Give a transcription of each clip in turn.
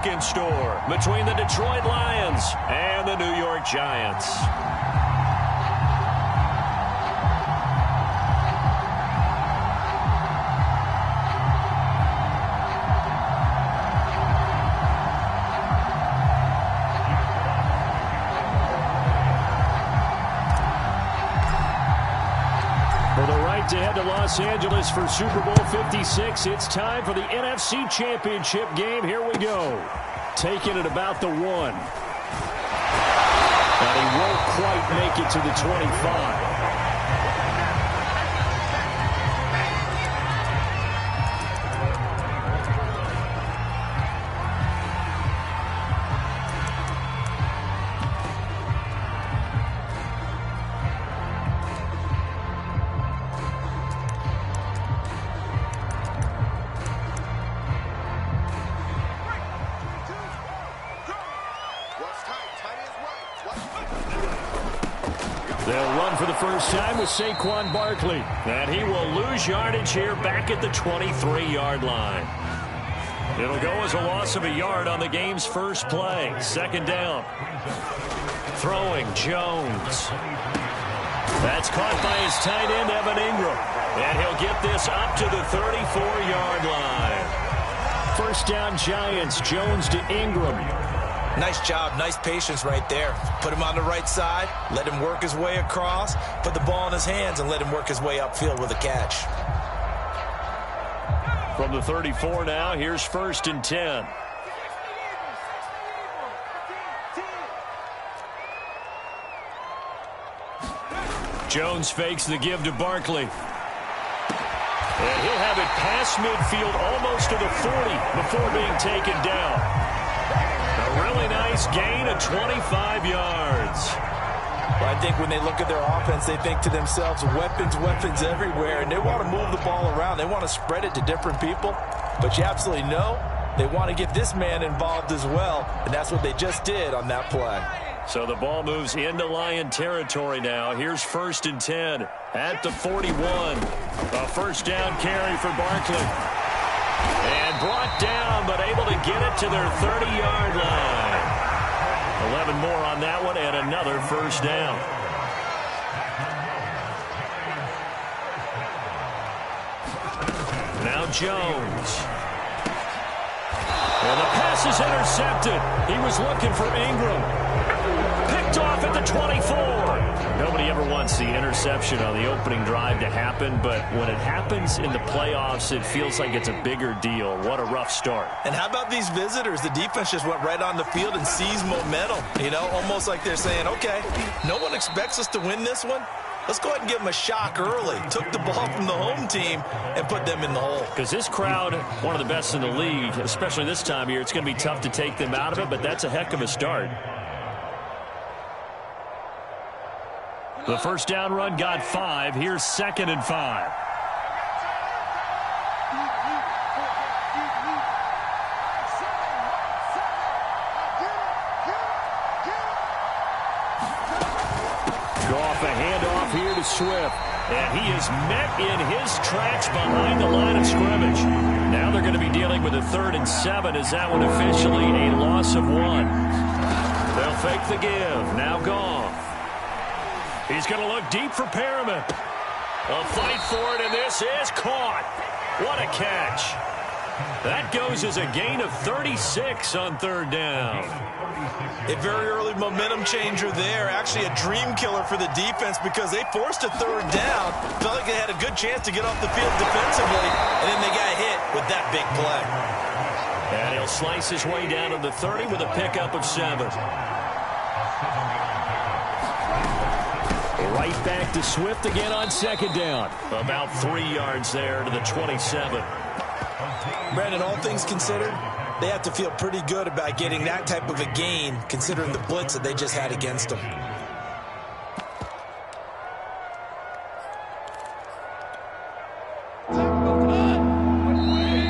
In store between the Detroit Lions and the New York Giants. For the right to head to Los Angeles for Super Bowl 56, it's time for the NFC Championship game. Here we go. Taking it about the 1. And he won't quite make it to the 25. They'll run for the first time with Saquon Barkley. And he will lose yardage here back at the 23-yard line. It'll go as a loss of a yard on the game's first play. Second down. Throwing Jones. That's caught by his tight end, Evan Ingram. And he'll get this up to the 34-yard line. First down Giants. Jones to Ingram. Nice job, nice patience right there. Put him on the right side, let him work his way across, put the ball in his hands, and let him work his way upfield with a catch. From the 34 now, here's 1st and 10. Jones fakes the give to Barkley. And he'll have it past midfield almost to the 40 before being taken down. A really nice gain of 25 yards. Well, I think when they look at their offense, they think to themselves, weapons, weapons everywhere, and they want to move the ball around. They want to spread it to different people, but you absolutely know they want to get this man involved as well, and that's what they just did on that play. So the ball moves into Lion territory now. Here's 1st and 10 at the 41. A first down carry for Barkley. And brought down, but able to get it to their 30-yard line. 11 more on that one, and another first down. Now Jones. And the pass is intercepted. He was looking for Ingram. Picked off at the 24. Nobody ever wants the interception on the opening drive to happen, but when it happens in the playoffs, it feels like it's a bigger deal. What a rough start. And how about these visitors? The defense just went right on the field and seized momentum. You know, almost like they're saying, okay, no one expects us to win this one. Let's go ahead and give them a shock early. Took the ball from the home team and put them in the hole. Because this crowd, one of the best in the league, especially this time of year, it's going to be tough to take them out of it, but that's a heck of a start. The first down run got 5. Here's 2nd and 5. Goff, a handoff here to Swift. And he is met in his tracks behind the line of scrimmage. Now they're going to be dealing with a 3rd and 7 as that one officially a loss of 1. They'll fake the give. Now Goff. He's going to look deep for Perriman. A fight for it, and this is caught. What a catch. That goes as a gain of 36 on 3rd down. A very early momentum changer there. Actually a dream killer for the defense because they forced a 3rd down. Felt like they had a good chance to get off the field defensively, and then they got hit with that big play. And he'll slice his way down to the 30 with a pickup of 7. Right back to Swift again on 2nd down. About 3 yards there to the 27. Brandon, all things considered, they have to feel pretty good about getting that type of a gain considering the blitz that they just had against them.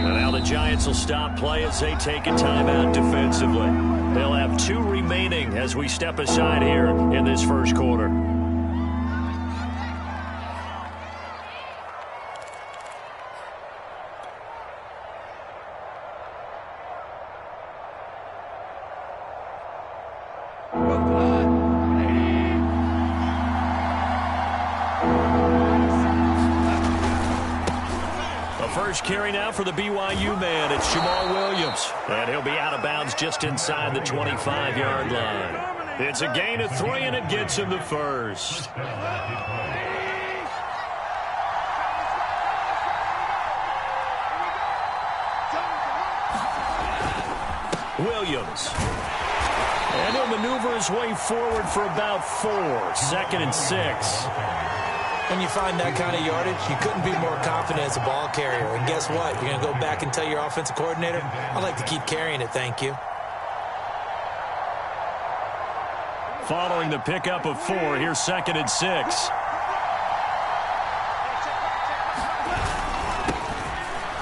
And now the Giants will stop play as they take a timeout defensively. They'll have 2 remaining as we step aside here in this first quarter. first carry now for the BYU man. It's Jamal Williams. And he'll be out of bounds just inside the 25-yard line. It's a gain of 3, and it gets him the first. Williams. And he'll maneuver his way forward for about 4. 2nd and 6. When you find that kind of yardage, you couldn't be more confident as a ball carrier. And guess what? You're going to go back and tell your offensive coordinator, I'd like to keep carrying it, thank you. Following the pickup of 4, here's 2nd and 6.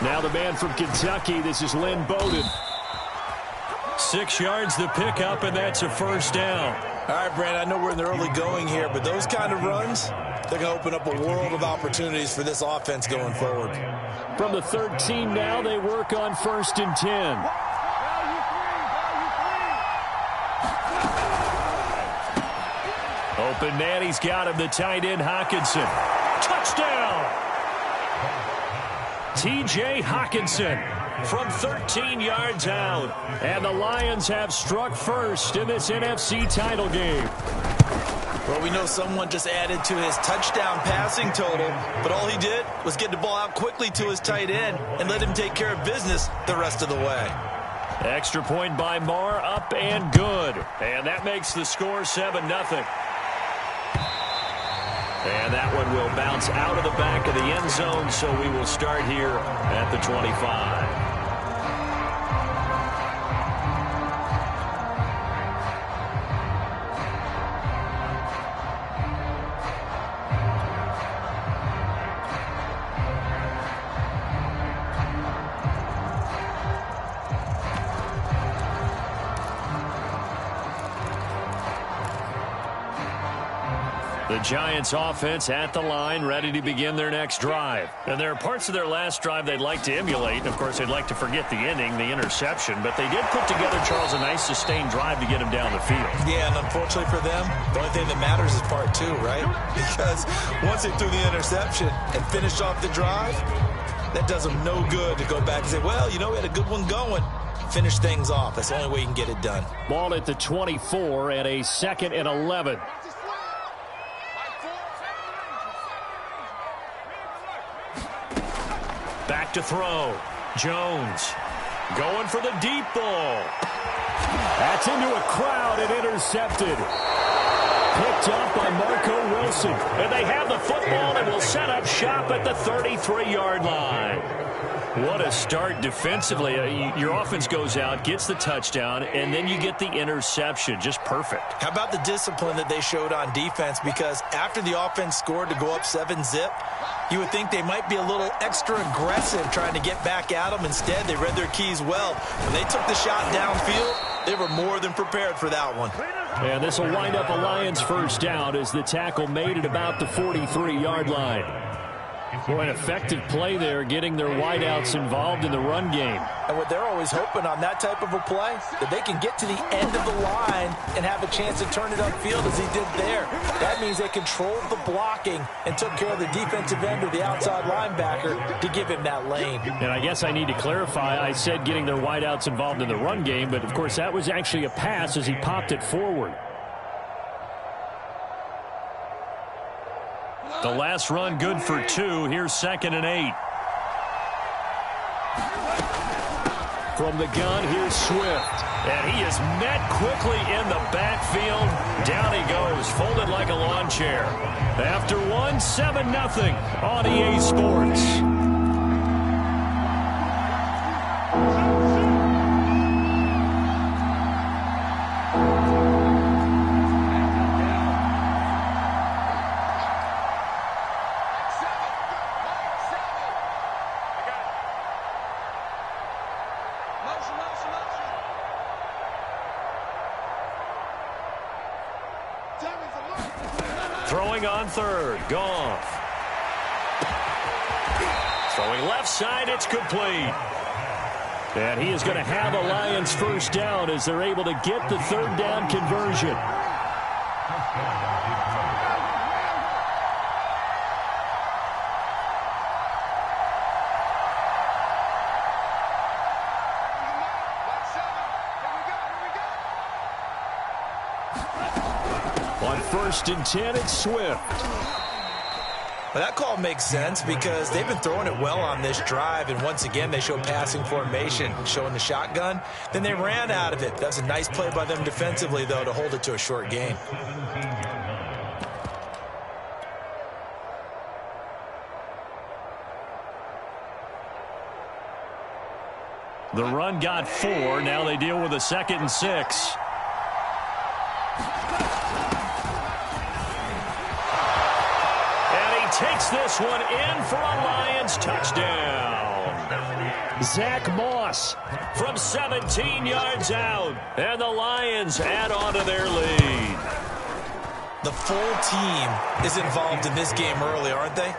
Now the man from Kentucky, this is Lynn Bowden. 6 yards the pickup, and that's a first down. All right, Brandon, I know we're in the early going here, but those kind of runs, they're going to open up a world of opportunities for this offense going forward. From the 13 now, they work on 1st and 10. Open man, he's got him, the tight end, Hawkinson. Touchdown! T.J. Hawkinson from 13 yards out. And the Lions have struck first in this NFC title game. Well, we know someone just added to his touchdown passing total, but all he did was get the ball out quickly to his tight end and let him take care of business the rest of the way. Extra point by Marr, up and good. And that makes the score 7-0. And that one will bounce out of the back of the end zone, so we will start here at the 25. The Giants offense at the line, ready to begin their next drive. And there are parts of their last drive they'd like to emulate. Of course, they'd like to forget the inning, the interception. But they did put together, Charles, a nice sustained drive to get him down the field. Yeah, and unfortunately for them, the only thing that matters is part 2, right? Because once they threw the interception and finished off the drive, that does them no good to go back and say, well, you know, we had a good one going. Finish things off. That's the only way you can get it done. Ball at the 24 and a 2nd and 11. Back to throw. Jones going for the deep ball. That's into a crowd and intercepted. Picked up by Marco Wilson. And they have the football and will set up shop at the 33-yard line. What a start defensively. Your offense goes out, gets the touchdown, and then you get the interception. Just perfect. How about the discipline that they showed on defense? Because after the offense scored to go up 7-zip, you would think they might be a little extra aggressive trying to get back at them. Instead, they read their keys well. When they took the shot downfield, they were more than prepared for that one. And this will wind up a Lions first down as the tackle made at about the 43-yard line. Boy, an effective play there, getting their wideouts involved in the run game. And what they're always hoping on that type of a play, that they can get to the end of the line and have a chance to turn it upfield as he did there. That means they controlled the blocking and took care of the defensive end or the outside linebacker to give him that lane. And I guess I need to clarify, I said getting their wideouts involved in the run game, but of course that was actually a pass as he popped it forward. The last run good for 2. Here's 2nd and 8. From the gun, here's Swift. And he is met quickly in the backfield. Down he goes, folded like a lawn chair. After 7-0 on EA Sports. Throwing on third, Goff. Throwing left side, it's complete. And he is going to have a Lions first down as they're able to get the third down conversion. On 1st and 10, it's Swift. Well, that call makes sense because they've been throwing it well on this drive, and once again, they show passing formation, showing the shotgun. Then they ran out of it. That was a nice play by them defensively, though, to hold it to a short gain. The run got 4. Now they deal with a 2nd and 6. Takes this one in for a Lions touchdown. Zach Moss from 17 yards out. And the Lions add on to their lead. The full team is involved in this game early, aren't they?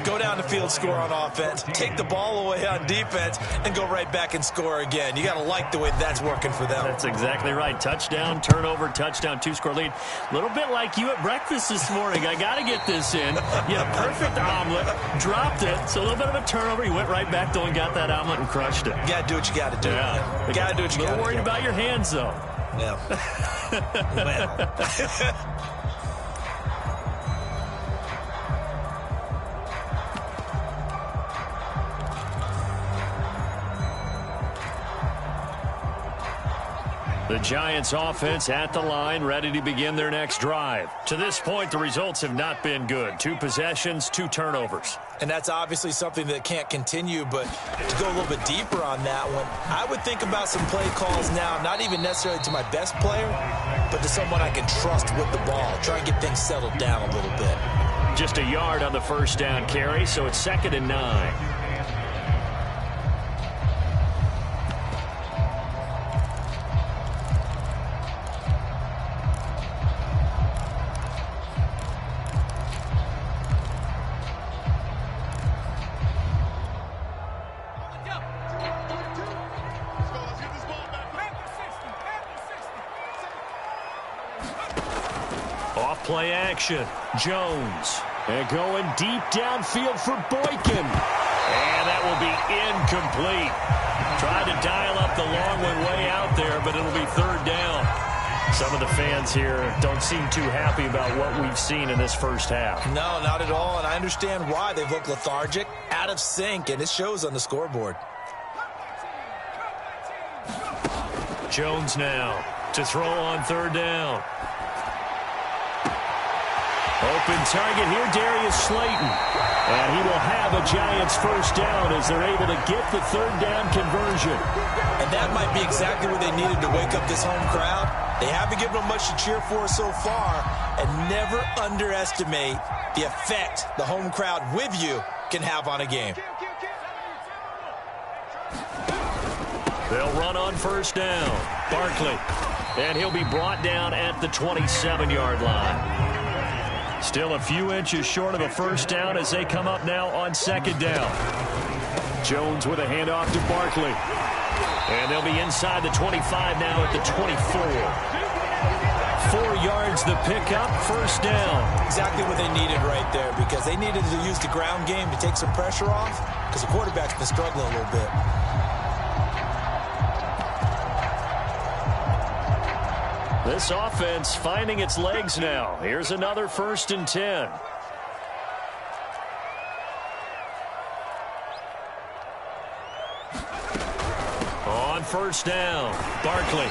Go down the field, score on offense, take the ball away on defense, and go right back and score again. You got to like the way that's working for them. That's exactly right. Touchdown, turnover, touchdown, 2-score lead. A little bit like you at breakfast this morning. I got to get this in. Yeah, perfect omelet. Dropped it. So a little bit of a turnover. You went right back, though, and got that omelet and crushed it. You got to do what you got to do. Yeah. You got to do what you got to do. A little worried about your hands, though. Yeah. Well. The Giants offense at the line, ready to begin their next drive. To this point, the results have not been good. 2 possessions, 2 turnovers. And that's obviously something that can't continue, but to go a little bit deeper on that one, I would think about some play calls now, not even necessarily to my best player, but to someone I can trust with the ball. Try and get things settled down a little bit. Just a yard on the first down carry, so it's 2nd and 9. Play action. Jones. And going deep downfield for Boykin. And that will be incomplete. Tried to dial up the long one way out there, but it'll be 3rd down. Some of the fans here don't seem too happy about what we've seen in this first half. No, not at all, and I understand why. They've looked lethargic, out of sync, and it shows on the scoreboard. Jones now to throw on 3rd down. Open target here, Darius Slayton. And he will have a Giants first down as they're able to get the 3rd down conversion. And that might be exactly what they needed to wake up this home crowd. They haven't given them much to cheer for so far. And never underestimate the effect the home crowd with you can have on a game. They'll run on 1st down. Barkley. And he'll be brought down at the 27-yard line. Still a few inches short of a first down as they come up now on 2nd down. Jones with a handoff to Barkley. And they'll be inside the 25 now at the 24. 4 yards the pickup, first down. Exactly what they needed right there because they needed to use the ground game to take some pressure off because the quarterback's been struggling a little bit. This offense finding its legs now. Here's another 1st and 10. On 1st down, Barkley.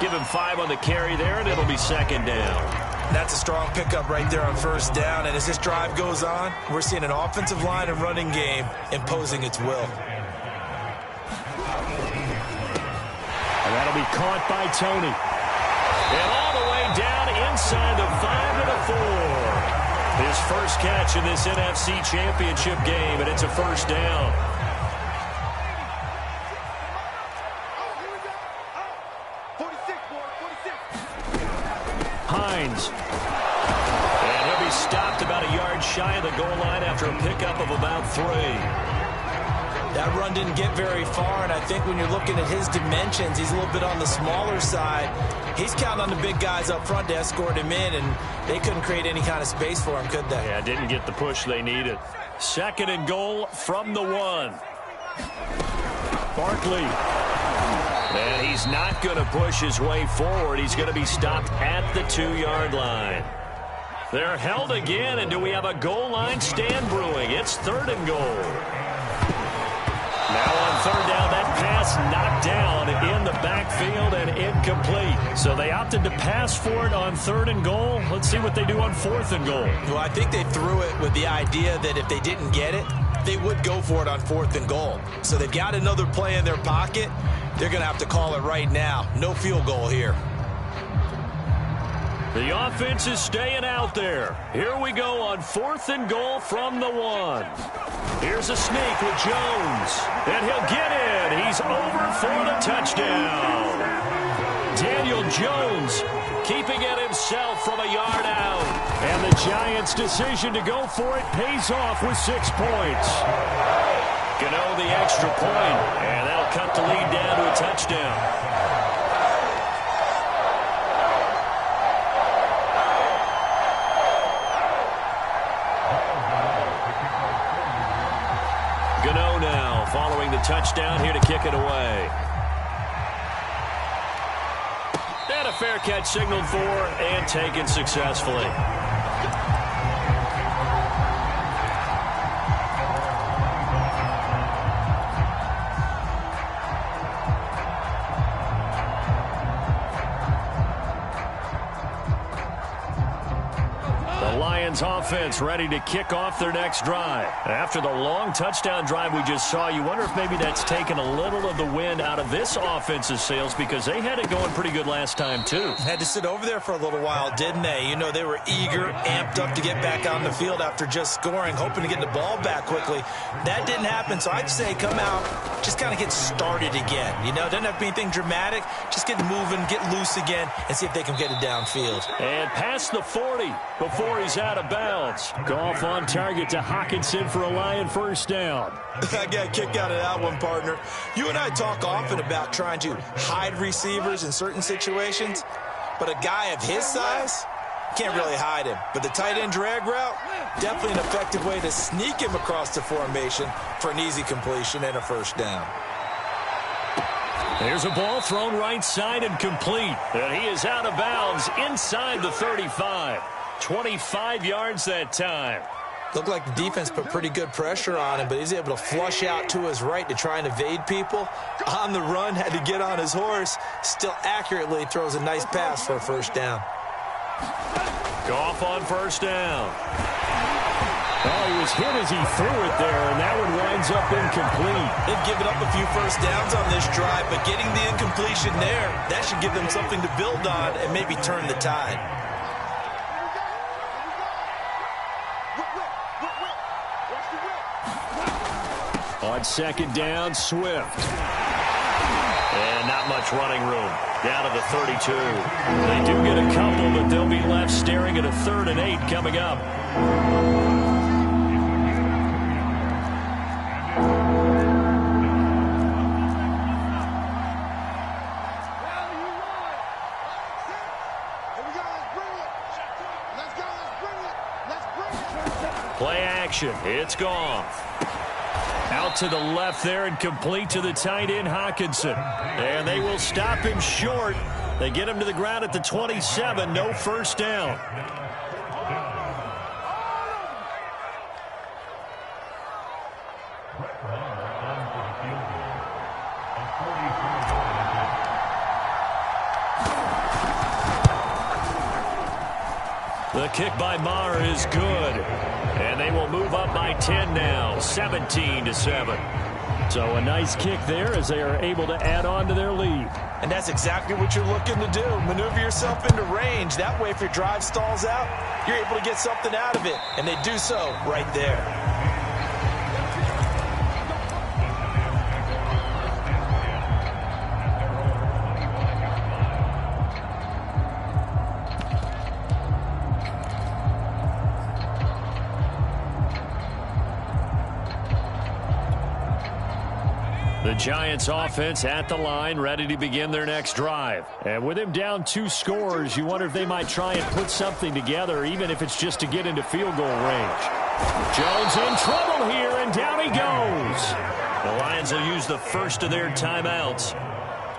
Give him 5 on the carry there, and it'll be 2nd down. That's a strong pickup right there on 1st down, and as this drive goes on, we're seeing an offensive line and running game imposing its will. And that'll be caught by Tony. And all the way down inside the 5 to the 4. His first catch in this NFC Championship game, and it's a first down. Hines. And he'll be stopped about a yard shy of the goal line after a pickup of about 3. That run didn't get very far, and I think when you're looking at his dimensions, he's a little bit on the smaller side. He's counting on the big guys up front to escort him in, and they couldn't create any kind of space for him, could they? Yeah, didn't get the push they needed. 2nd and goal from the 1. Barkley. And he He's not going to push his way forward. He's going to be stopped at the 2-yard line. They're held again, and do we have a goal line stand brewing? It's 3rd and goal. Now on 3rd down, that pass knocked down in the backfield and incomplete. So they opted to pass for it on 3rd and goal. Let's see what they do on 4th and goal. Well, I think they threw it with the idea that if they didn't get it, they would go for it on 4th and goal. So they've got another play in their pocket. They're going to have to call it right now. No field goal here. The offense is staying out there. Here we go on 4th and goal from the 1. Here's a sneak with Jones. And he'll get in. He's over for the touchdown. Daniel Jones keeping it himself from a yard out. And the Giants' decision to go for it pays off with 6 points. Gano the extra point, and that'll cut the lead down to a touchdown. Gano now following the touchdown here to kick it away. And a fair catch signaled for and taken successfully. Offense ready to kick off their next drive. After the long touchdown drive we just saw, you wonder if maybe that's taken a little of the wind out of this offense's sails, because they had it going pretty good last time too. Had to sit over there for a little while, didn't they? You know, they were eager, amped up to get back on the field after just scoring, hoping to get the ball back quickly. That didn't happen, so I'd say come out, just kind of get started again. You know, doesn't have to be anything dramatic. Just get moving, get loose again, and see if they can get it downfield. And past the 40 before he's out of bounds. Goff on target to Hockenson for a Lion first down. I got a kick out of that one, partner. You and I talk often about trying to hide receivers in certain situations, but a guy of his size can't really hide him. But the tight end drag route, definitely an effective way to sneak him across the formation for an easy completion and a first down. There's a ball thrown right side and complete. And he is out of bounds inside the 35. 25 yards that time. Looked like the defense put pretty good pressure on him, but he's able to flush out to his right to try and evade people. On the run, had to get on his horse. Still accurately throws a nice pass for a first down. Goff on first down. Oh, he was hit as he threw it there, and that one winds up incomplete. They've given up a few first downs on this drive, but getting the incompletion there, that should give them something to build on and maybe turn the tide. On second down, Swift. And not much running room. Down to the 32. They do get a couple, but they'll be left staring at a 3rd and 8 coming up. Play action. It's Goff. Out to the left there and complete to the tight end, Hockenson. And they will stop him short. They get him to the ground at the 27. No first down. The kick by Maher is good. And they will move up by 10 now, 17-7. So a nice kick there as they are able to add on to their lead. And that's exactly what you're looking to do. Maneuver yourself into range. That way, if your drive stalls out, you're able to get something out of it. And they do so right there. The Giants offense at the line, ready to begin their next drive. And with him down 2 scores, you wonder if they might try and put something together, even if it's just to get into field goal range. Jones in trouble here, and down he goes. The Lions will use the first of their timeouts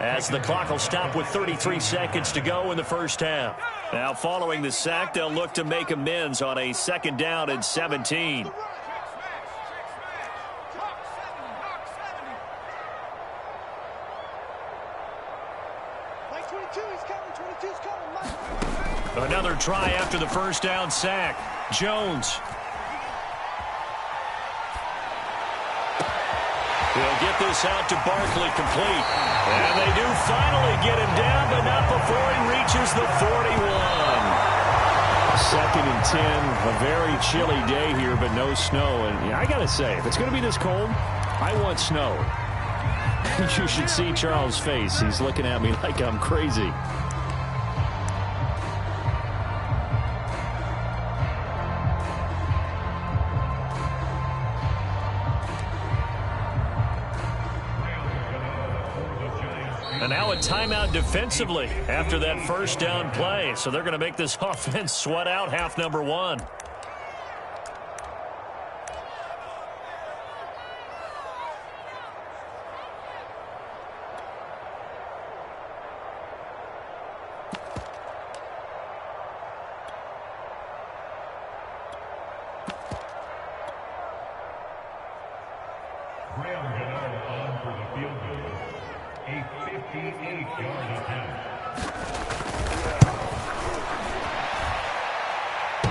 as the clock will stop with 33 seconds to go in the first half. Now following the sack, they'll look to make amends on a 2nd down and 17. Another try after the first down sack. Jones. He'll get this out to Barkley complete. And they do finally get him down, but not before he reaches the 41. 2nd and 10, a very chilly day here, but no snow. And I got to say, if it's going to be this cold, I want snow. You should see Charles' face. He's looking at me like I'm crazy. And now a timeout defensively after that first down play. So they're going to make this offense sweat out half number 1.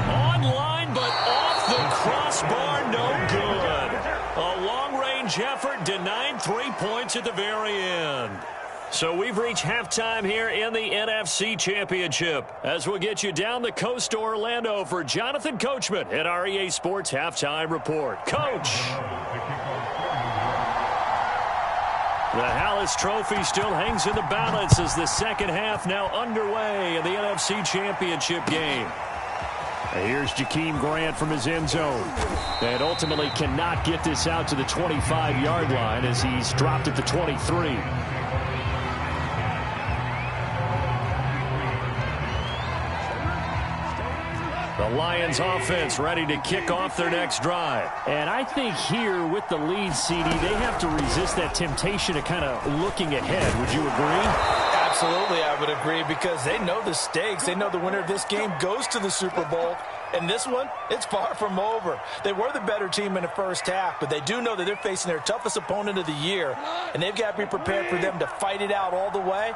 Online, but off the crossbar, no good. A long-range effort denied 3 points at the very end. So we've reached halftime here in the NFC Championship. As we'll get you down the coast to Orlando for Jonathan Coachman at our EA Sports Halftime Report. Coach! The Hallis Trophy still hangs in the balance as the second half now underway in the NFC Championship game. Here's Jakeem Grant from his end zone. And ultimately cannot get this out to the 25-yard line as he's dropped at the 23. The Lions offense ready to kick off their next drive. And I think here with the lead, CD, they have to resist that temptation of kind of looking ahead. Would you agree? Absolutely, I would agree, because they know the stakes. They know the winner of this game goes to the Super Bowl. And this one, it's far from over. They were the better team in the first half, but they do know that they're facing their toughest opponent of the year. And they've got to be prepared for them to fight it out all the way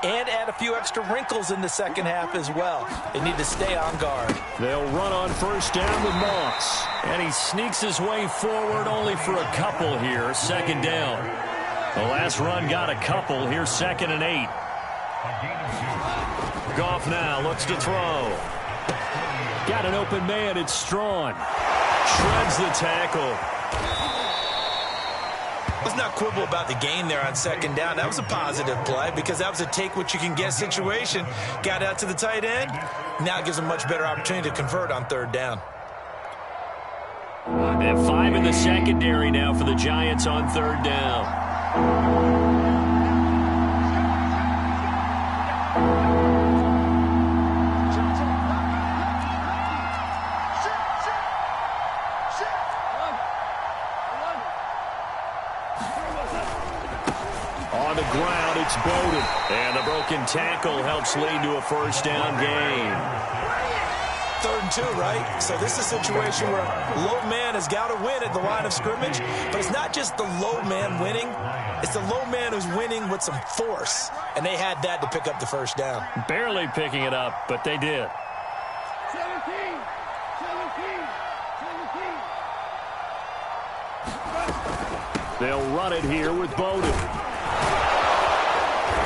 and add a few extra wrinkles in the second half as well. They need to stay on guard. They'll run on first down with Moss. And he sneaks his way forward only for a couple here. 2nd down. The last run got a couple. Here's 2nd and 8. Goff now looks to throw. Got an open man. It's Strawn. Shreds the tackle. Let's not quibble about the gain there on 2nd down. That was a positive play because that was a take-what-you-can-get situation. Got out to the tight end. Now it gives them much better opportunity to convert on 3rd down. And 5 in the secondary now for the Giants on 3rd down. Ground, it's Bowden. And the broken tackle helps lead to a first down gain. 3rd and 2, right? So this is a situation where low man has got to win at the line of scrimmage, but it's not just the low man winning. It's the low man who's winning with some force, and they had that to pick up the first down. Barely picking it up, but they did. 17. They'll run it here with Bowden.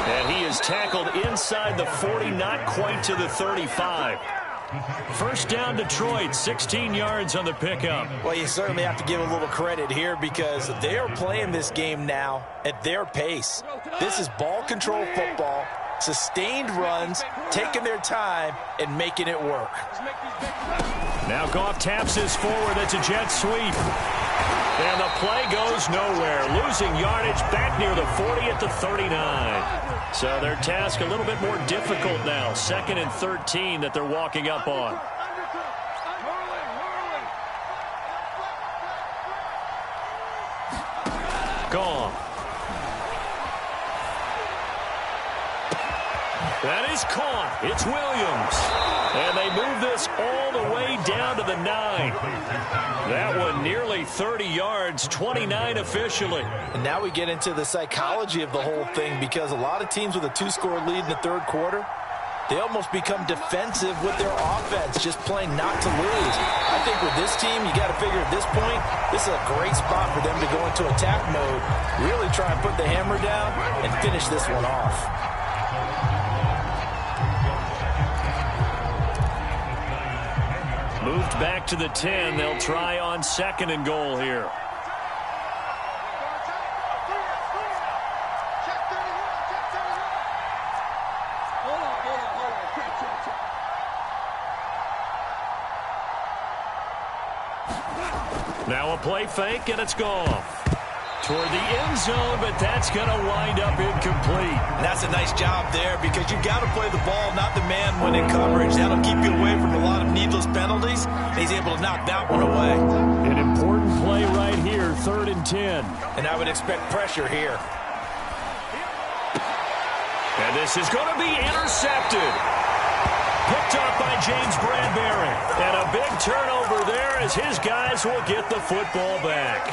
And he is tackled inside the 40, not quite to the 35. First down, Detroit, 16 yards on the pickup. Well, you certainly have to give a little credit here because they are playing this game now at their pace. This is ball control football, sustained runs, taking their time, and making it work. Now Goff taps this forward. That's a jet sweep. And the play goes nowhere. Losing yardage back near the 40 at the 39. So their task a little bit more difficult now. 2nd and 13 that they're walking up on. Gone. That is caught. It's Williams. And they move this all the way down to the 9. That one nearly 30 yards, 29 officially. And now we get into the psychology of the whole thing, because a lot of teams with a 2-score lead in the third quarter, they almost become defensive with their offense, just playing not to lose. I think with this team, you got to figure at this point, this is a great spot for them to go into attack mode, really try and put the hammer down and finish this one off. Moved back to the 10. They'll try on 2nd and goal here. Now a play fake, and it's gone. Toward the end zone, but that's going to wind up incomplete. And that's a nice job there, because you've got to play the ball, not the man when in coverage. That'll keep you away from a lot of needless penalties. He's able to knock that one away. An important play right here, 3rd and 10. And I would expect pressure here. And this is going to be intercepted. Picked up by James Bradbury. And a big turnover there as his guys will get the football back.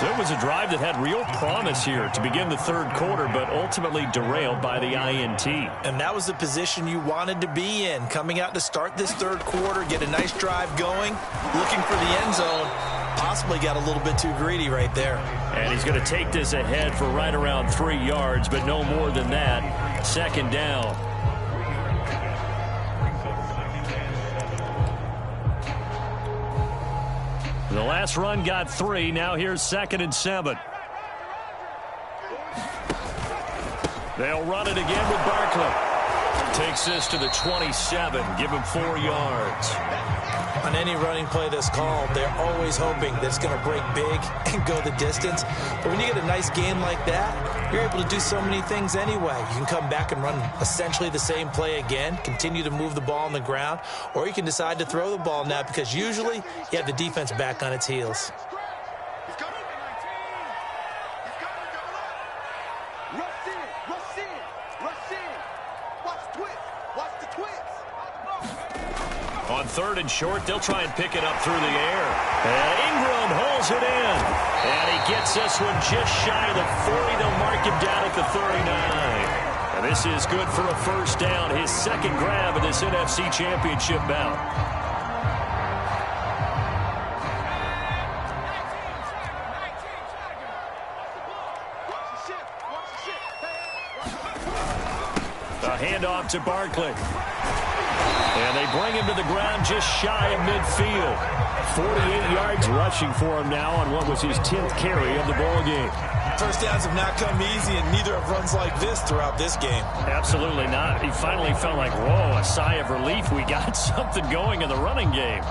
So it was a drive that had real promise here to begin the third quarter, but ultimately derailed by the INT. And that was the position you wanted to be in, coming out to start this third quarter, get a nice drive going, looking for the end zone. Possibly got a little bit too greedy right there. And he's going to take this ahead for right around 3 yards, but no more than that. 2nd down. The last run got 3. Now here's 2nd and 7. They'll run it again with Barkley. Takes this to the 27. Give him 4 yards. On any running play that's called, they're always hoping that it's going to break big and go the distance. But when you get a nice game like that, you're able to do so many things anyway. You can come back and run essentially the same play again, continue to move the ball on the ground, or you can decide to throw the ball now, because usually you have the defense back on its heels. On 3rd and short, they'll try and pick it up through the air. And Ingram holds it in. And he gets this one just shy of the 40. They'll mark him down at the 39. And this is good for a first down. His 2nd grab of this NFC Championship bout. A handoff to Barkley. And they bring him to the ground just shy of midfield. 48 yards rushing for him now on what was his 10th carry of the ball game. First downs have not come easy, and neither have runs like this throughout this game. Absolutely not. He finally felt like, whoa, a sigh of relief. We got something going in the running game.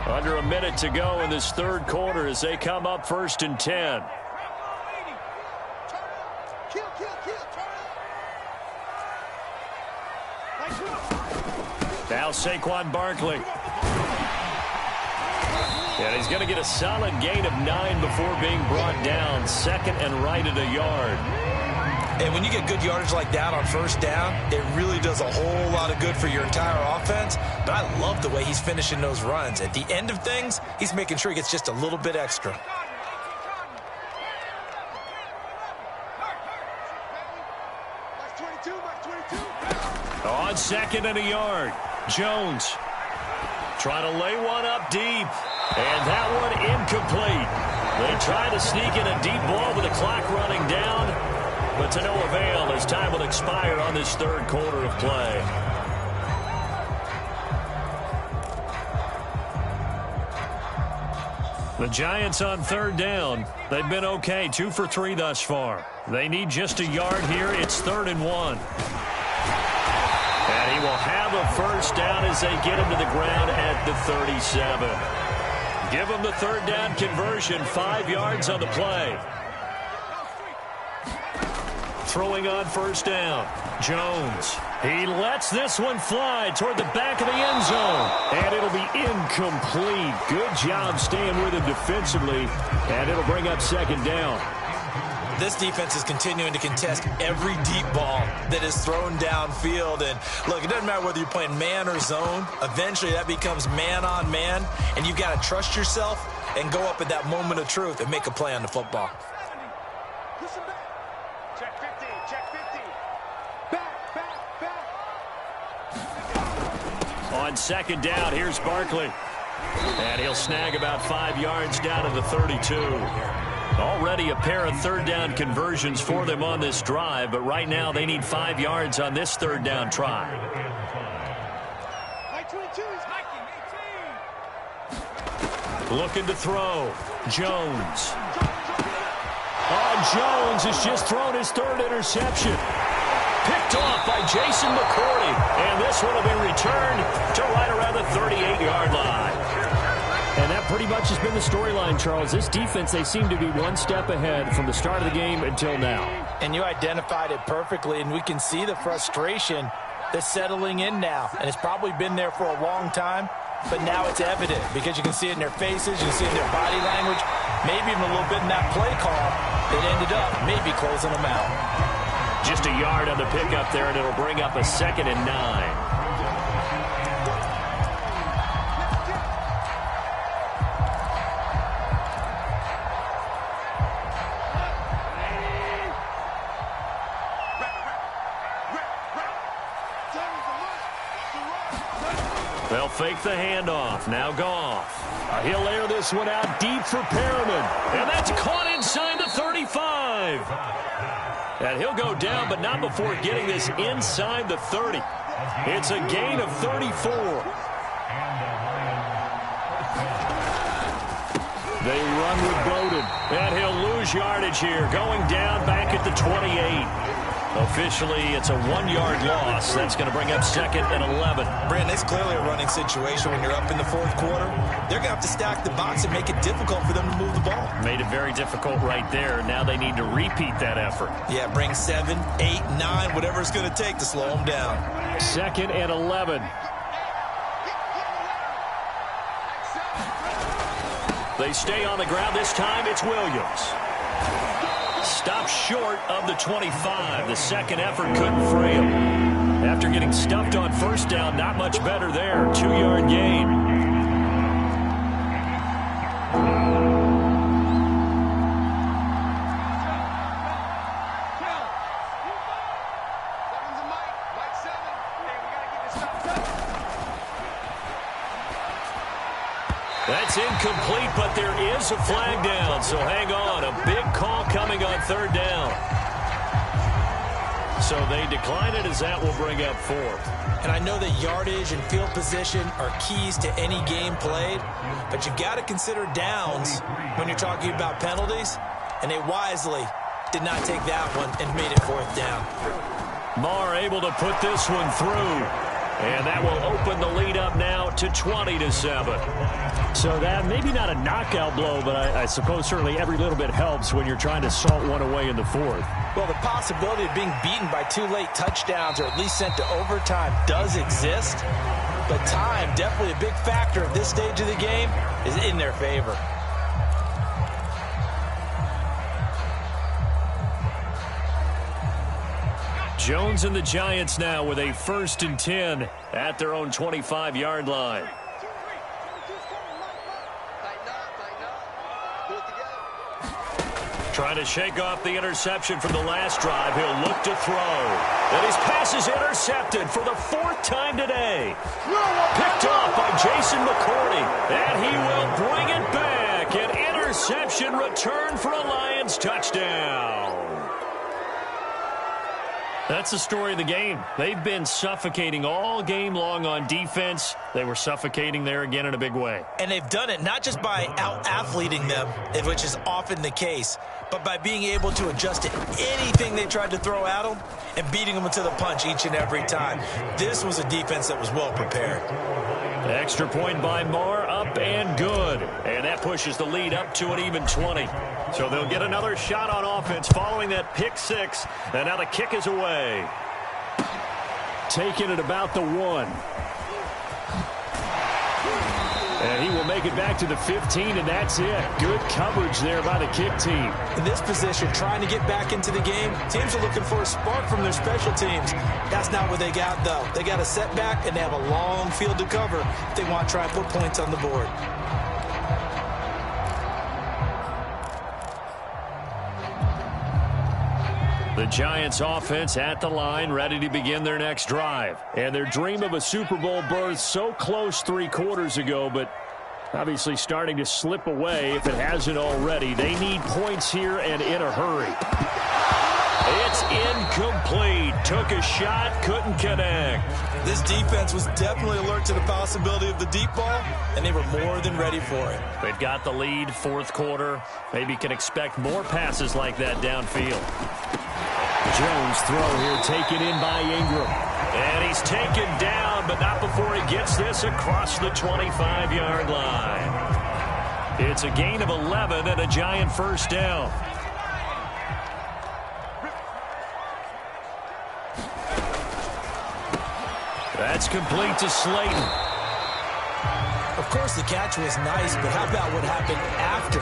Under a minute to go in this third quarter as they come up 1st and 10. Now Saquon Barkley. And he's going to get a solid gain of 9 before being brought down. 2nd and right at a yard. And when you get good yardage like that on first down, it really does a whole lot of good for your entire offense. But I love the way he's finishing those runs. At the end of things, he's making sure he gets just a little bit extra. On 2nd and a yard, Jones trying to lay one up deep. And that one incomplete. They try to sneak in a deep ball with the clock running down, but to no avail as time will expire on this third quarter of play. The Giants on 3rd down. They've been okay, 2 for 3 thus far. They need just a yard here. It's 3rd and 1. And he will have a first down as they get him to the ground at the 37. Give him the 3rd down conversion, 5 yards on the play. Throwing on first down, Jones. He lets this one fly toward the back of the end zone. And it'll be incomplete. Good job staying with him defensively. And it'll bring up 2nd down. this defense is continuing to contest every deep ball that is thrown downfield. And look, it doesn't matter whether you're playing man or zone. Eventually that becomes man on man, and you've got to trust yourself and go up at that moment of truth and make a play on the football. Check 50, check 50. Back, back, back. On second down, here's Barkley. And he'll snag about 5 yards down to the 32. Already a pair of third down conversions for them on this drive, but right now they need 5 yards on this third down try. Looking to throw. Jones. Oh, Jones has just thrown his third interception. Picked off by Jason McCourty. And this one will be returned to right around the 38-yard line. And that pretty much has been the storyline, Charles. This defense, they seem to be one step ahead from the start of the game until now. And you identified it perfectly, and we can see the frustration that's settling in now. And it's probably been there for a long time, but now it's evident because you can see it in their faces, you can see it in their body language, maybe even a little bit in that play call that ended up maybe closing them out. Just a yard on the pickup there, and it'll bring up a 2nd and 9. They'll fake the handoff. Now Goff. He'll air this one out deep for Perriman. And that's caught inside the 35. And he'll go down, but not before getting this inside the 30. It's a gain of 34. They run with Bowden. And he'll lose yardage here. Going down back at the 28. Officially, it's a 1-yard loss. That's going to bring up 2nd and 11. Brandon, it's clearly a running situation when you're up in the fourth quarter. They're going to have to stack the box and make it difficult for them to move the ball. Made it very difficult right there. Now they need to repeat that effort. Yeah, bring 7, 8, 9, whatever it's going to take to slow them down. 2nd and 11. They stay on the ground. This time it's Williams. Stopped short of the 25. The second effort couldn't free him. After getting stuffed on first down, not much better there. 2-yard gain. That's incomplete, but there is a flag down, so hang on. A big call coming on third down. So they decline it as that will bring up 4th. And I know that yardage and field position are keys to any game played, but you've got to consider downs when you're talking about penalties, and they wisely did not take that one and made it 4th down. Marr able to put this one through. And that will open the lead up now to 20-7. So that maybe not a knockout blow, but I suppose certainly every little bit helps when you're trying to salt one away in the 4th. Well, the possibility of being beaten by 2 late touchdowns or at least sent to overtime does exist. But time, definitely a big factor at this stage of the game, is in their favor. Jones and the Giants now with a 1st and 10 at their own 25-yard line. Trying to shake off the interception from the last drive. He'll look to throw. And his pass is intercepted for the 4th time today. Picked off by Jason McCourty. And he will bring it back. An interception return for a Lions touchdown. That's the story of the game. They've been suffocating all game long on defense. They were suffocating there again in a big way. And they've done it not just by out-athleting them, which is often the case, but by being able to adjust to anything they tried to throw at them and beating them to the punch each and every time. This was a defense that was well prepared. Extra point by Marr, up and good. And that pushes the lead up to an even 20. So they'll get another shot on offense following that pick 6. And now the kick is away. Taken at about the 1. And he will make it back to the 15, and that's it. Good coverage there by the kick team. In this position, trying to get back into the game, teams are looking for a spark from their special teams. That's not what they got, though. They got a setback, and they have a long field to cover if they want to try and put points on the board. The Giants offense at the line, ready to begin their next drive. And their dream of a Super Bowl berth so close 3 quarters ago, but obviously starting to slip away if it hasn't already. They need points here and in a hurry. It's incomplete. Took a shot, couldn't connect. This defense was definitely alert to the possibility of the deep ball, and they were more than ready for it. They've got the lead, 4th quarter. Maybe can expect more passes like that downfield. Jones throw here taken in by Ingram. And he's taken down, but not before he gets this across the 25-yard line. It's a gain of 11 and a Giant first down. That's complete to Slayton. Of course, the catch was nice, but how about what happened after?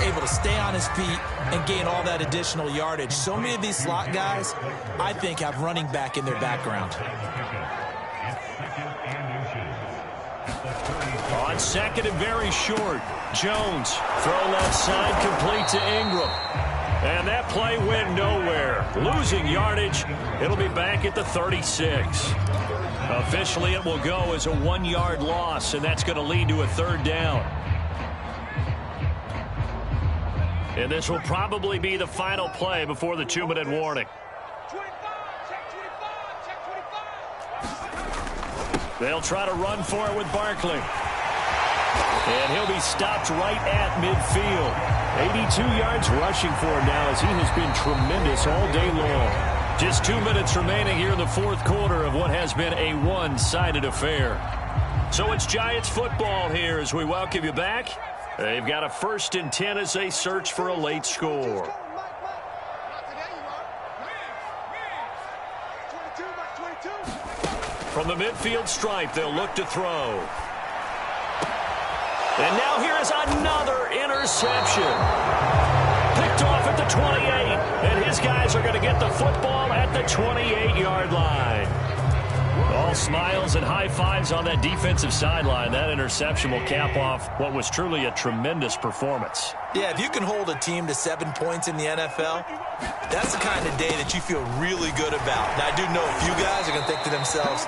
Able to stay on his feet and gain all that additional yardage. So many of these slot guys, I think, have running back in their background. On second and very short, Jones, throw left side, complete to Ingram. And that play went nowhere. Losing yardage, it'll be back at the 36. Officially, it will go as a 1-yard loss, and that's going to lead to a 3rd down. And this will probably be the final play before the 2-minute warning. 25, check 25. They'll try to run for it with Barkley. And he'll be stopped right at midfield. 82 yards rushing for him now as he has been tremendous all day long. Just 2 minutes remaining here in the 4th quarter of what has been a one-sided affair. So it's Giants football here as we welcome you back. They've got a 1st and 10 as they search for a late score. From the midfield stripe, they'll look to throw. And now here is another interception. Picked off at the 28, and his guys are going to get the football at the 28-yard line. All smiles and high fives on that defensive sideline. That interception will cap off what was truly a tremendous performance. Yeah, if you can hold a team to 7 points in the NFL, that's the kind of day that you feel really good about. Now, I do know a few guys are going to think to themselves,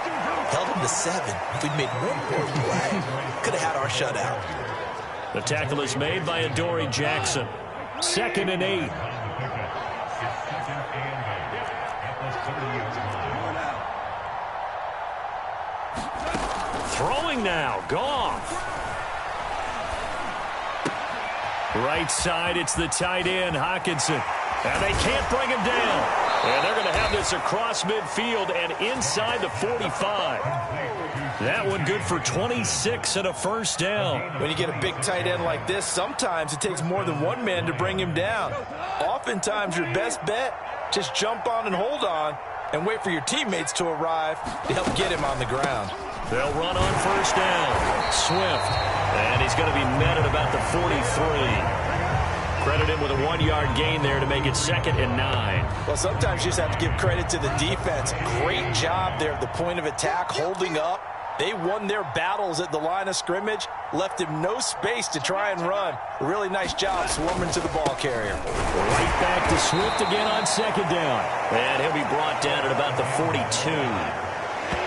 held them to 7. If we'd made one more play, could have had our shutout. The tackle is made by Adoree Jackson. 2nd and 8. Throwing now, Goff. Right side, it's the tight end, Hockenson. And they can't bring him down. And they're going to have this across midfield and inside the 45. That one good for 26 and a first down. When you get a big tight end like this, sometimes it takes more than one man to bring him down. Oftentimes, your best bet, just jump on and hold on and wait for your teammates to arrive to help get him on the ground. They'll run on first down. Swift. And he's going to be met at about the 43. Credit him with a 1-yard gain there to make it 2nd and 9. Well, sometimes you just have to give credit to the defense. Great job there at the point of attack, holding up. They won their battles at the line of scrimmage, left him no space to try and run. A really nice job swarming to the ball carrier. Right back to Swift again on 2nd down. And he'll be brought down at about the 42.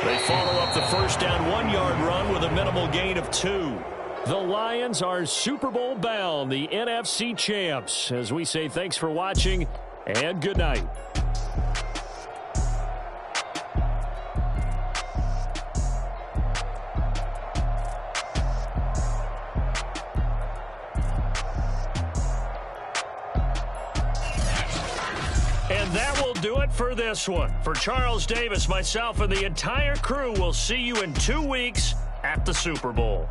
They follow up the first down 1-yard run with a minimal gain of 2. The Lions are Super Bowl bound, the NFC champs. As we say thanks for watching and good night. And that will do it for this one. For Charles Davis, myself, and the entire crew, we'll see you in 2 weeks at the Super Bowl.